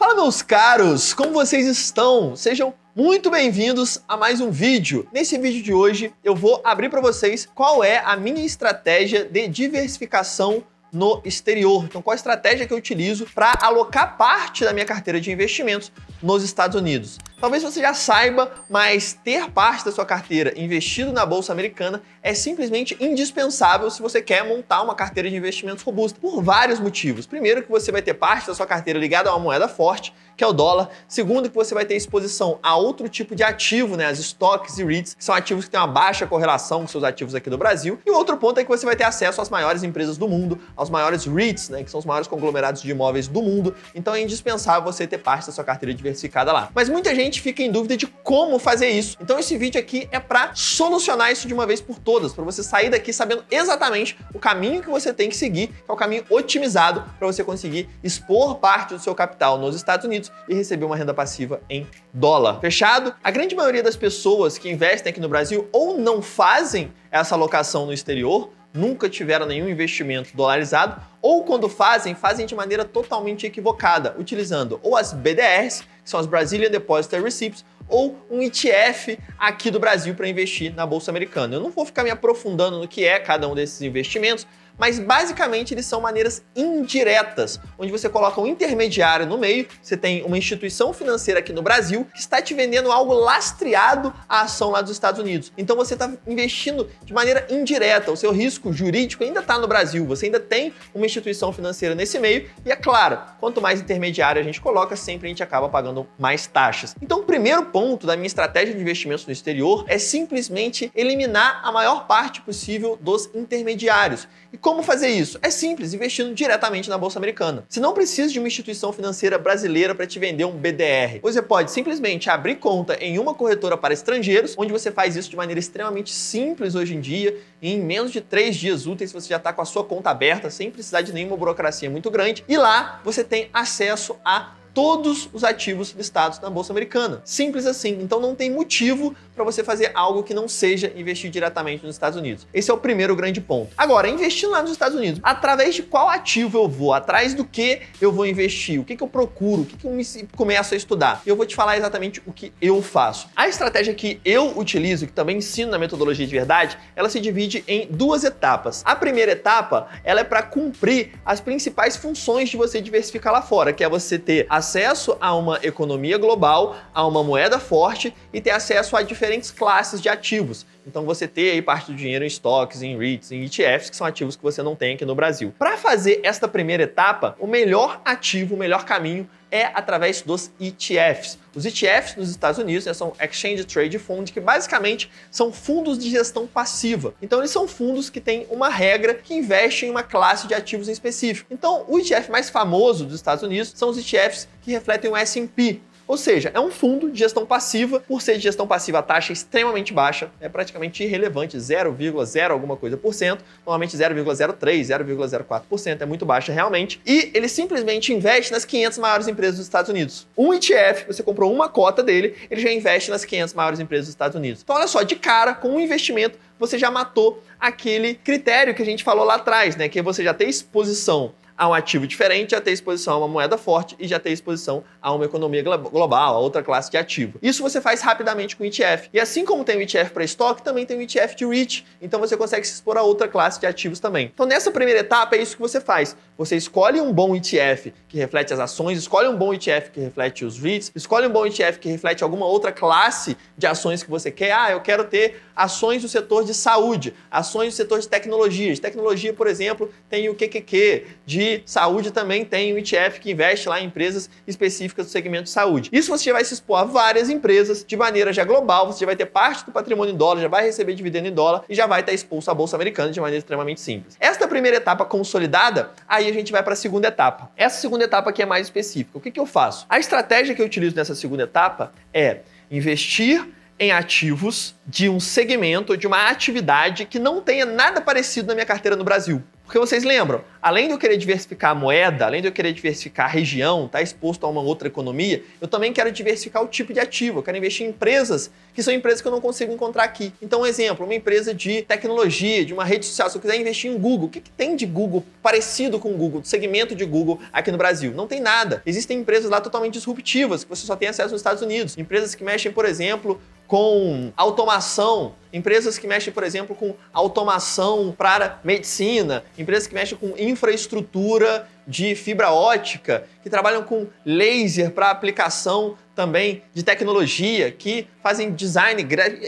Fala, meus caros! Como vocês estão? Sejam muito bem-vindos a mais um vídeo. Nesse vídeo de hoje, eu vou abrir para vocês qual é a minha estratégia de diversificação no exterior. Então, qual a estratégia que eu utilizo para alocar parte da minha carteira de investimentos nos Estados Unidos. Talvez você já saiba, mas ter parte da sua carteira investido na Bolsa Americana é simplesmente indispensável se você quer montar uma carteira de investimentos robusta, por vários motivos. Primeiro, que você vai ter parte da sua carteira ligada a uma moeda forte, que é o dólar. Segundo, que você vai ter exposição a outro tipo de ativo, né, as stocks e REITs, que são ativos que têm uma baixa correlação com seus ativos aqui do Brasil. E o outro ponto é que você vai ter acesso às maiores empresas do mundo, aos maiores REITs, né, que são os maiores conglomerados de imóveis do mundo. Então é indispensável você ter parte da sua carteira diversificada lá. Mas muita gente fica em dúvida de como fazer isso. Então esse vídeo aqui é para solucionar isso de uma vez por todas, para você sair daqui sabendo exatamente o caminho que você tem que seguir, que é o caminho otimizado para você conseguir expor parte do seu capital nos Estados Unidos e receber uma renda passiva em dólar. Fechado? A grande maioria das pessoas que investem aqui no Brasil ou não fazem essa alocação no exterior, nunca tiveram nenhum investimento dolarizado, ou quando fazem de maneira totalmente equivocada, utilizando ou as BDRs, que são as Brazilian Depository Receipts, ou um ETF aqui do Brasil para investir na Bolsa Americana. Eu não vou ficar me aprofundando no que é cada um desses investimentos, mas basicamente eles são maneiras indiretas, onde você coloca um intermediário no meio, você tem uma instituição financeira aqui no Brasil que está te vendendo algo lastreado à ação lá dos Estados Unidos. Então você está investindo de maneira indireta, o seu risco jurídico ainda está no Brasil, você ainda tem uma instituição financeira nesse meio e é claro, quanto mais intermediário a gente coloca, sempre a gente acaba pagando mais taxas. Então o primeiro ponto da minha estratégia de investimentos no exterior é simplesmente eliminar a maior parte possível dos intermediários. E como fazer isso? É simples, investindo diretamente na Bolsa Americana. Você não precisa de uma instituição financeira brasileira para te vender um BDR. Você pode simplesmente abrir conta em uma corretora para estrangeiros, onde você faz isso de maneira extremamente simples hoje em dia, e em menos de 3 dias úteis você já está com a sua conta aberta, sem precisar de nenhuma burocracia muito grande. E lá você tem acesso a todos os ativos listados na Bolsa Americana. Simples assim. Então não tem motivo para você fazer algo que não seja investir diretamente nos Estados Unidos. Esse é o primeiro grande ponto. Agora, investindo lá nos Estados Unidos, através de qual ativo eu vou? Atrás do que eu vou investir? O que eu procuro? O que eu começo a estudar? E eu vou te falar exatamente o que eu faço. A estratégia que eu utilizo, que também ensino na metodologia de verdade, ela se divide em duas etapas. A primeira etapa, ela é para cumprir as principais funções de você diversificar lá fora, que é você ter acesso a uma economia global, a uma moeda forte e ter acesso a diferentes classes de ativos. Então você ter aí parte do dinheiro em estoques, em REITs, em ETFs, que são ativos que você não tem aqui no Brasil. Para fazer esta primeira etapa, o melhor ativo, o melhor caminho é através dos ETFs. Os ETFs nos Estados Unidos, né, são Exchange Trade Fund, que basicamente são fundos de gestão passiva. Então eles são fundos que têm uma regra que investe em uma classe de ativos em específico. Então o ETF mais famoso dos Estados Unidos são os ETFs que refletem o S&P. Ou seja, é um fundo de gestão passiva. Por ser de gestão passiva, a taxa é extremamente baixa, é praticamente irrelevante, 0,0 alguma coisa por cento, normalmente 0,03, 0,04%, é muito baixa realmente. E ele simplesmente investe nas 500 maiores empresas dos Estados Unidos. Um ETF, você comprou uma cota dele, ele já investe nas 500 maiores empresas dos Estados Unidos. Então olha só, de cara, com um investimento, você já matou aquele critério que a gente falou lá atrás, né? Que você já tem exposição a um ativo diferente, já ter exposição a uma moeda forte e já ter exposição a uma economia global, a outra classe de ativo. Isso você faz rapidamente com o ETF. E assim como tem o ETF para estoque, também tem o ETF de REIT. Então você consegue se expor a outra classe de ativos também. Então nessa primeira etapa é isso que você faz. Você escolhe um bom ETF que reflete as ações, escolhe um bom ETF que reflete os REITs, escolhe um bom ETF que reflete alguma outra classe de ações que você quer. Ah, eu quero ter ações do setor de saúde, ações do setor de tecnologia. De tecnologia, por exemplo, tem o QQQ. De saúde também tem um ETF que investe lá em empresas específicas do segmento de saúde. Isso você já vai se expor a várias empresas de maneira já global, você já vai ter parte do patrimônio em dólar, já vai receber dividendo em dólar e já vai estar exposto à Bolsa Americana de maneira extremamente simples. Esta primeira etapa consolidada, aí a gente vai para a segunda etapa. Essa segunda etapa aqui é mais específica. O que eu faço? A estratégia que eu utilizo nessa segunda etapa é investir em ativos de um segmento, de uma atividade que não tenha nada parecido na minha carteira no Brasil. Porque vocês lembram, além de eu querer diversificar a moeda, além de eu querer diversificar a região, estar exposto a uma outra economia, eu também quero diversificar o tipo de ativo. Eu quero investir em empresas que são empresas que eu não consigo encontrar aqui. Então, um exemplo, uma empresa de tecnologia, de uma rede social, se eu quiser investir em Google, o que tem de Google parecido com o Google, do segmento de Google aqui no Brasil? Não tem nada. Existem empresas lá totalmente disruptivas, que você só tem acesso nos Estados Unidos. Empresas que mexem, por exemplo, com automação, empresas que mexem, por exemplo, com automação para medicina, empresas que mexem com infraestrutura de fibra ótica, que trabalham com laser para aplicação também de tecnologia, que fazem design,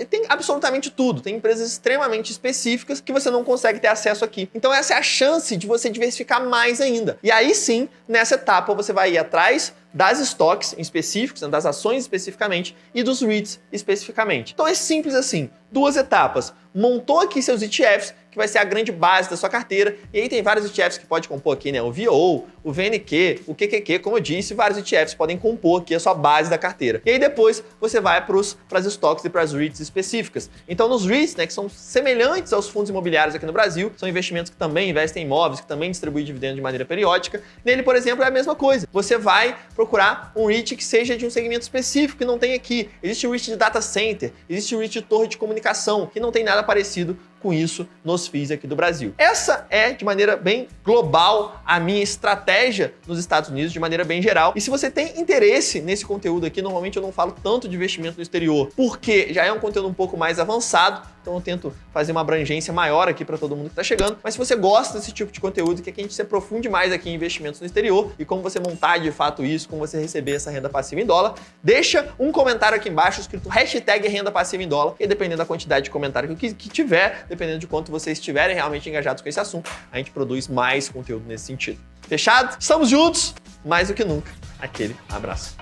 tem absolutamente tudo. Tem empresas extremamente específicas que você não consegue ter acesso aqui. Então essa é a chance de você diversificar mais ainda. E aí sim, nessa etapa, você vai ir atrás das stocks específicos, das ações especificamente, e dos REITs especificamente. Então é simples assim, 2 etapas. Montou aqui seus ETFs, que vai ser a grande base da sua carteira, e aí tem vários ETFs que pode compor aqui, né? O VO, o VNQ, o QQQ, como eu disse, vários ETFs podem compor aqui a sua base da carteira. E aí depois você vai para as stocks e para as REITs específicas. Então nos REITs, né, que são semelhantes aos fundos imobiliários aqui no Brasil, são investimentos que também investem em imóveis, que também distribuem dividendos de maneira periódica. Nele, por exemplo, é a mesma coisa. Você vai procurar um REIT que seja de um segmento específico que não tem aqui. Existe o REIT de data center, existe o REIT de torre de comunicação, que não tem nada parecido com isso nos FIIs aqui do Brasil. Essa é, de maneira bem global, a minha estratégia nos Estados Unidos, de maneira bem geral. E se você tem interesse nesse conteúdo aqui, normalmente eu não falo tanto de investimento no exterior, porque já é um conteúdo um pouco mais avançado, então eu tento fazer uma abrangência maior aqui para todo mundo que está chegando. Mas se você gosta desse tipo de conteúdo, que a gente se aprofunde mais aqui em investimentos no exterior e como você montar de fato isso, como você receber essa renda passiva em dólar, deixa um comentário aqui embaixo escrito hashtag renda passiva em dólar, e dependendo da quantidade de comentário que tiver, dependendo de quanto vocês estiverem realmente engajados com esse assunto, a gente produz mais conteúdo nesse sentido. Fechado? Estamos juntos? Mais do que nunca. Aquele abraço.